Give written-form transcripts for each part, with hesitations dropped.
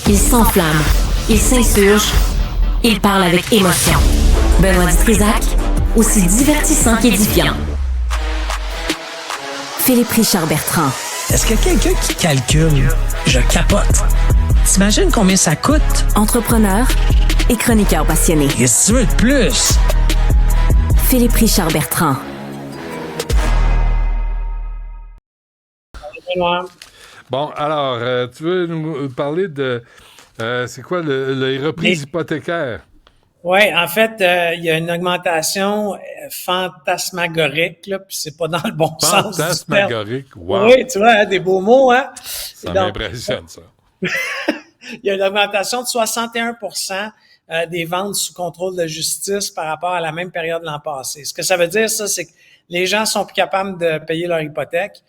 Il s'enflamme, il s'insurge, il parle avec émotion. Benoît Dutrisac, aussi divertissant qu'édifiant. Philippe Richard Bertrand. Est-ce qu'il y a quelqu'un qui calcule? Je capote. T'imagines combien ça coûte? Entrepreneur et chroniqueur passionné. Qu'est-ce que tu veux de plus? Philippe Richard Bertrand. Bon, alors, tu veux nous parler de... c'est quoi, les reprises hypothécaires? Oui, en fait, il y a une augmentation fantasmagorique, là, puis c'est pas dans le bon sens. Fantasmagorique, wow! Oui, tu vois, hein, des beaux mots, hein? Ça m'impressionne, ça. Il y a une augmentation de 61% des ventes sous contrôle de justice par rapport à la même période l'an passé. Ce que ça veut dire, ça, c'est que les gens sont plus capables de payer leur hypothèque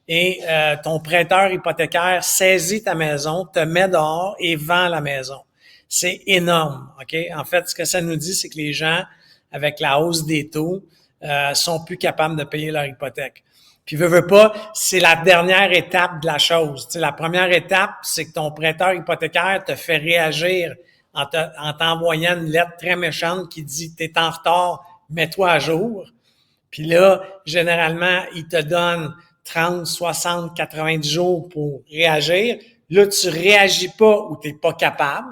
et ton prêteur hypothécaire saisit ta maison, te met dehors et vend la maison. C'est énorme, OK? En fait, ce que ça nous dit, c'est que les gens, avec la hausse des taux, sont plus capables de payer leur hypothèque. Puis, veux pas, c'est la dernière étape de la chose. Tu sais, la première étape, c'est que ton prêteur hypothécaire te fait réagir en t'envoyant une lettre très méchante qui dit « T'es en retard, mets-toi à jour ». Puis là, généralement, il te donne 30, 60, 90 jours pour réagir. Là, tu réagis pas ou t'es pas capable.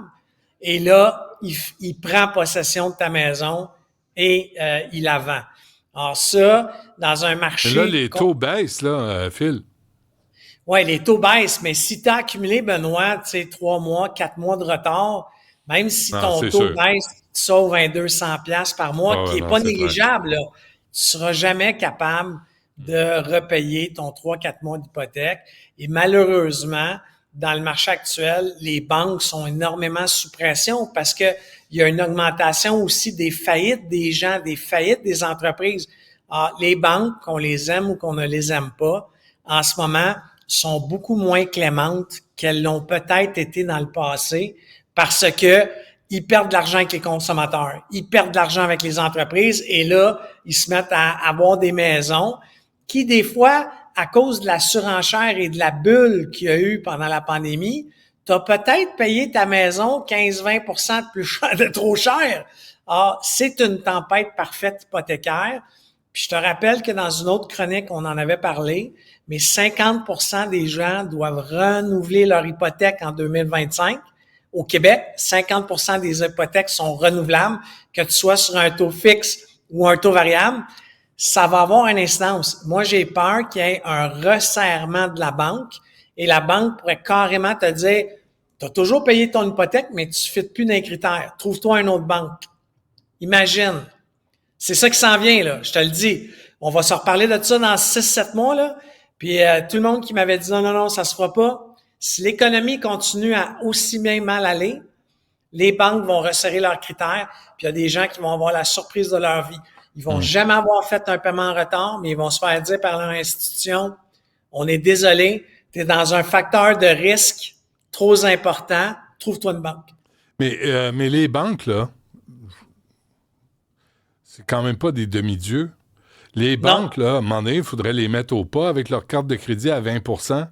Et là, il prend possession de ta maison et il la vend. Alors ça, dans un marché... Mais là, les taux baissent, là, Phil. Oui, les taux baissent, mais si tu as accumulé, Benoît, tu sais, 3 mois, 4 mois de retard, même si ton taux baisse, tu sauves un 200$ par mois, qui n'est pas négligeable, là, tu seras jamais capable de repayer ton 3-4 mois d'hypothèque. Et malheureusement, dans le marché actuel, les banques sont énormément sous pression parce que il y a une augmentation aussi des faillites des gens, des faillites des entreprises. Alors, les banques, qu'on les aime ou qu'on ne les aime pas, en ce moment, sont beaucoup moins clémentes qu'elles l'ont peut-être été dans le passé parce que ils perdent de l'argent avec les consommateurs, ils perdent de l'argent avec les entreprises et là, ils se mettent à avoir des maisons qui, des fois, à cause de la surenchère et de la bulle qu'il y a eu pendant la pandémie, tu as peut-être payé ta maison 15-20% de plus cher, de trop cher. Ah, c'est une tempête parfaite hypothécaire. Puis je te rappelle que dans une autre chronique, on en avait parlé, mais 50% des gens doivent renouveler leur hypothèque en 2025. Au Québec, 50% des hypothèques sont renouvelables, que tu sois sur un taux fixe ou un taux variable. Ça va avoir une incidence. Moi, j'ai peur qu'il y ait un resserrement de la banque et la banque pourrait carrément te dire « Tu as toujours payé ton hypothèque, mais tu ne fites plus d'un critère. Trouve-toi une autre banque. » Imagine. C'est ça qui s'en vient, là. Je te le dis. On va se reparler de ça dans 6-7 mois, là. Puis tout le monde qui m'avait dit « Non, ça se fera pas. » Si l'économie continue à aussi bien mal aller, les banques vont resserrer leurs critères, puis il y a des gens qui vont avoir la surprise de leur vie. Ils vont jamais avoir fait un paiement en retard, mais ils vont se faire dire par leur institution, on est désolé, tu es dans un facteur de risque trop important, trouve-toi une banque. Mais les banques, là, c'est quand même pas des demi-dieux. Les banques, là, à un moment donné, il faudrait les mettre au pas avec leur carte de crédit à 20%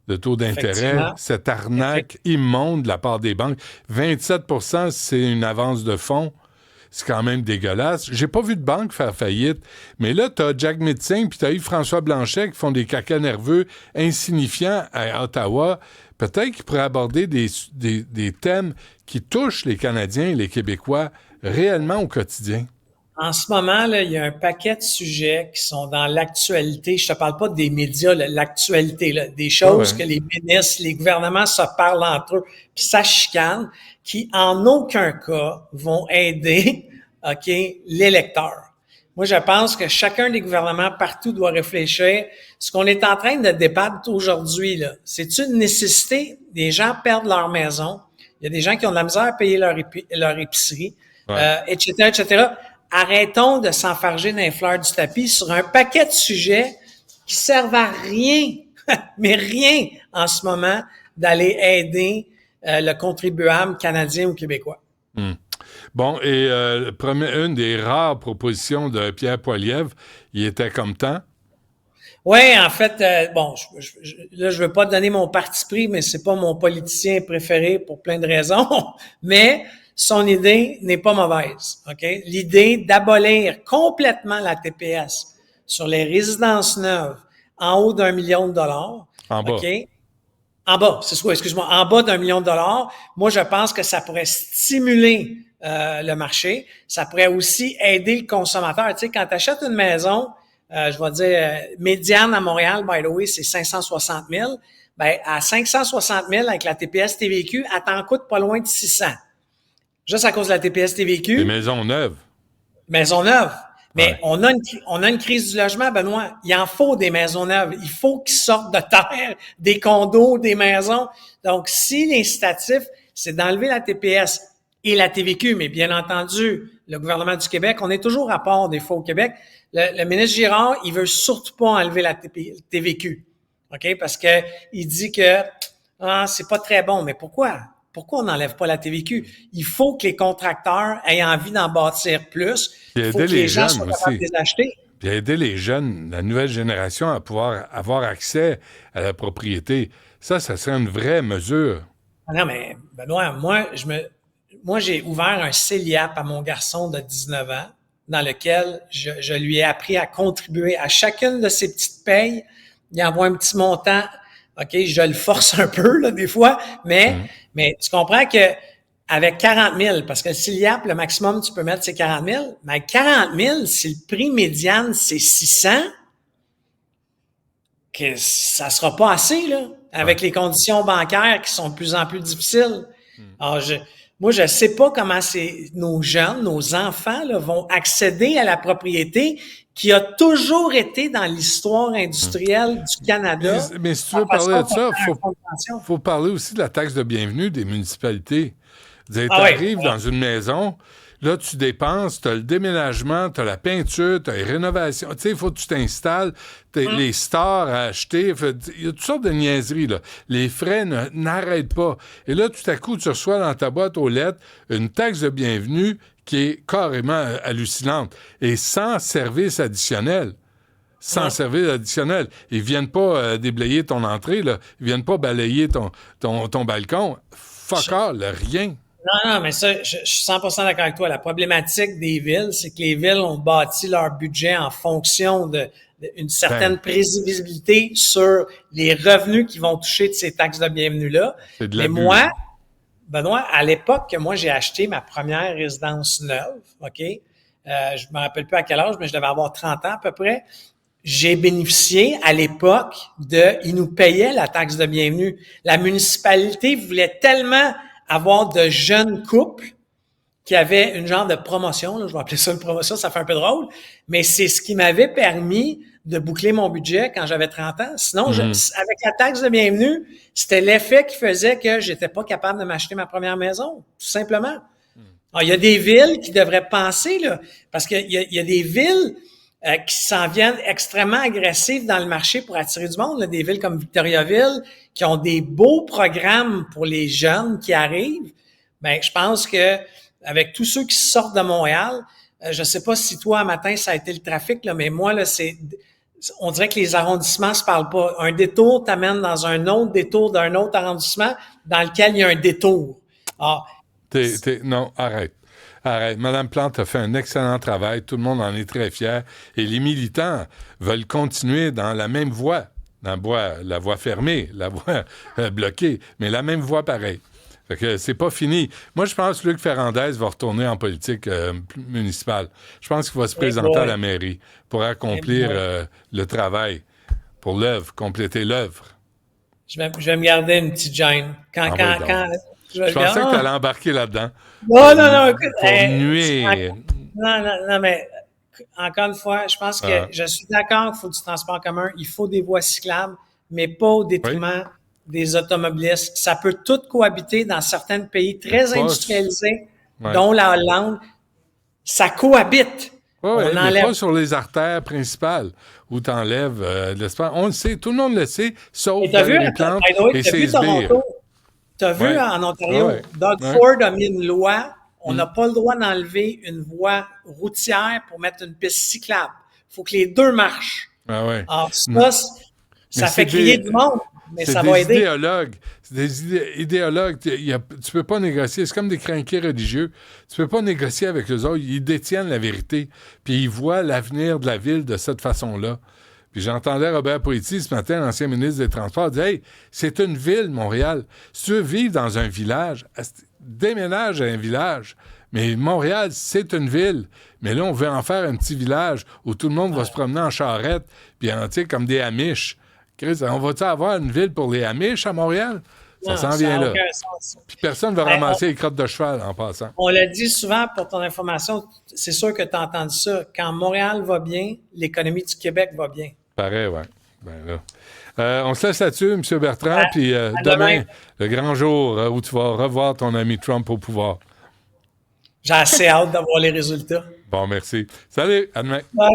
de taux d'intérêt. Cette arnaque immonde de la part des banques. 27%, c'est une avance de fonds. C'est quand même dégueulasse. J'ai pas vu de banque faire faillite. Mais là, t'as Jack Mitzing puis t'as Yves-François Blanchet qui font des cacas nerveux insignifiants à Ottawa. Peut-être qu'ils pourraient aborder des thèmes qui touchent les Canadiens et les Québécois réellement au quotidien. En ce moment, là, il y a un paquet de sujets qui sont dans l'actualité. Je te parle pas des médias, là, l'actualité, là, des choses que les ministres, les gouvernements se parlent entre eux, puis ça chicane, qui en aucun cas vont aider, OK, l'électeur. Moi, je pense que chacun des gouvernements partout doit réfléchir. Ce qu'on est en train de débattre aujourd'hui, là, c'est une nécessité. Les gens perdent leur maison. Il y a des gens qui ont de la misère à payer leur épicerie, etc., etc. Arrêtons de s'enfarger dans les fleurs du tapis sur un paquet de sujets qui servent à rien, mais rien en ce moment, d'aller aider le contribuable canadien ou québécois. Bon, et une des rares propositions de Pierre Poilievre, il était comme temps. Oui, en fait, là, je veux pas donner mon parti pris, mais c'est pas mon politicien préféré pour plein de raisons, mais son idée n'est pas mauvaise, OK? L'idée d'abolir complètement la TPS sur les résidences neuves en haut d'1 million de dollars, en bas. OK? En bas, excuse-moi, en bas d'1 million de dollars, moi, je pense que ça pourrait stimuler le marché. Ça pourrait aussi aider le consommateur. Tu sais, quand tu achètes une maison, je vais dire, médiane à Montréal, by the way, c'est 560 000. Ben, à 560 000 avec la TPS TVQ, elle t'en coûte pas loin de 600. Juste à cause de la TPS TVQ. Des maisons neuves. Maisons neuves. Mais ouais. on a une crise du logement, Benoît. Il en faut des maisons neuves. Il faut qu'ils sortent de terre, des condos, des maisons. Donc, si l'incitatif, c'est d'enlever la TPS et la TVQ, mais bien entendu, le gouvernement du Québec, on est toujours à part des fois au Québec. Le ministre Girard, il veut surtout pas enlever la TVQ. OK? Parce que il dit que, c'est pas très bon. Mais pourquoi? Pourquoi on n'enlève pas la TVQ? Il faut que les contracteurs aient envie d'en bâtir plus. Il faut que les gens soient capables de les acheter. Puis aider les jeunes, la nouvelle génération, à pouvoir avoir accès à la propriété. Ça serait une vraie mesure. Non, mais Benoît, moi, j'ai ouvert un CELIAP à mon garçon de 19 ans dans lequel je lui ai appris à contribuer à chacune de ses petites payes. Il envoie un petit montant. OK, je le force un peu, là, des fois, mais tu comprends que avec 40 000, parce que le CELIAP, le maximum tu peux mettre, c'est 40 000, mais 40 000, si le prix médiane, c'est 600, que ça sera pas assez, là, avec les conditions bancaires qui sont de plus en plus difficiles. Alors, moi, je sais pas comment nos jeunes, nos enfants, là, vont accéder à la propriété qui a toujours été dans l'histoire industrielle du Canada. Mais si tu veux parler de ça, il faut parler aussi de la taxe de bienvenue des municipalités. Tu arrives dans une maison, là, tu dépenses, tu as le déménagement, tu as la peinture, tu as les rénovations. Tu sais, il faut que tu t'installes, les stars à acheter. Il y a toutes sortes de niaiseries, là. Les frais n'arrêtent pas. Et là, tout à coup, tu reçois dans ta boîte aux lettres une taxe de bienvenue qui est carrément hallucinante et sans service additionnel. Service additionnel. Ils viennent pas déblayer ton entrée, là. Ils viennent pas balayer ton balcon. Fuck all, rien. Non, mais ça, je suis 100% d'accord avec toi. La problématique des villes, c'est que les villes ont bâti leur budget en fonction d'une certaine prévisibilité sur les revenus qu'ils vont toucher de ces taxes de bienvenue-là. Mais moi, Benoît, à l'époque que moi j'ai acheté ma première résidence neuve, OK? Je me rappelle plus à quel âge, mais je devais avoir 30 ans à peu près. J'ai bénéficié à l'époque ils nous payaient la taxe de bienvenue. La municipalité voulait tellement avoir de jeunes couples qui avaient une genre de promotion, là, je vais appeler ça une promotion, ça fait un peu drôle, mais c'est ce qui m'avait permis de boucler mon budget quand j'avais 30 ans. Sinon, avec la taxe de bienvenue, c'était l'effet qui faisait que j'étais pas capable de m'acheter ma première maison, tout simplement. Alors, il y a des villes qui devraient penser, là, parce qu'il y a des villes qui s'en viennent extrêmement agressives dans le marché pour attirer du monde, là, des villes comme Victoriaville, qui ont des beaux programmes pour les jeunes qui arrivent. Ben, je pense que avec tous ceux qui sortent de Montréal, je sais pas si toi, un matin, ça a été le trafic, là, mais moi, là, on dirait que les arrondissements se parlent pas. Un détour t'amène dans un autre détour d'un autre arrondissement dans lequel il y a un détour. Alors, non, arrête. Madame Plante a fait un excellent travail. Tout le monde en est très fier. Et les militants veulent continuer dans la même voie. La voie fermée, la voie bloquée, mais la même voie pareil. Fait que c'est pas fini. Moi, je pense que Luc Ferrandez va retourner en politique municipale. Je pense qu'il va se présenter à la mairie pour accomplir le travail, pour l'œuvre, compléter l'œuvre. Je vais me garder une petite gêne. Je pensais que tu allais embarquer là-dedans. Non, écoute. Pour nuire. Non, mais encore une fois, je pense que je suis d'accord qu'il faut du transport commun, il faut des voies cyclables, mais pas au détriment des automobilistes. Ça peut tout cohabiter dans certains pays très industrialisés, dont la Hollande. Ça cohabite. Mais pas sur les artères principales où tu enlèves l'espace. On le sait, tout le monde le sait, sauf les plantes et ses sbires. Tu as vu en Ontario, Doug Ford a mis une loi, on n'a pas le droit d'enlever une voie routière pour mettre une piste cyclable. Il faut que les deux marchent. Ah ouais. Alors, ça fait crier du monde, mais ça va aider. C'est des idéologues. Tu peux pas négocier. C'est comme des crinqués religieux. Tu peux pas négocier avec eux autres. Ils détiennent la vérité. Puis ils voient l'avenir de la ville de cette façon-là. Puis j'entendais Robert Poitiers ce matin, l'ancien ministre des Transports, dire « Hey, c'est une ville, Montréal. Si tu veux vivre dans un village, déménage à un village. Mais Montréal, c'est une ville. Mais là, on veut en faire un petit village où tout le monde va se promener en charrette, puis comme des Amish. Chris, on va-tu avoir une ville pour les Amish à Montréal? Ça s'en vient là. Puis personne ne va ramasser les crottes de cheval en passant. On l'a dit souvent, pour ton information, c'est sûr que tu as entendu ça. Quand Montréal va bien, l'économie du Québec va bien. Pareil, oui. Ben là. On se laisse là-dessus, M. Bertrand, puis demain, le grand jour où tu vas revoir ton ami Trump au pouvoir. J'ai assez hâte d'avoir les résultats. Bon, merci. Salut, à demain. Bye.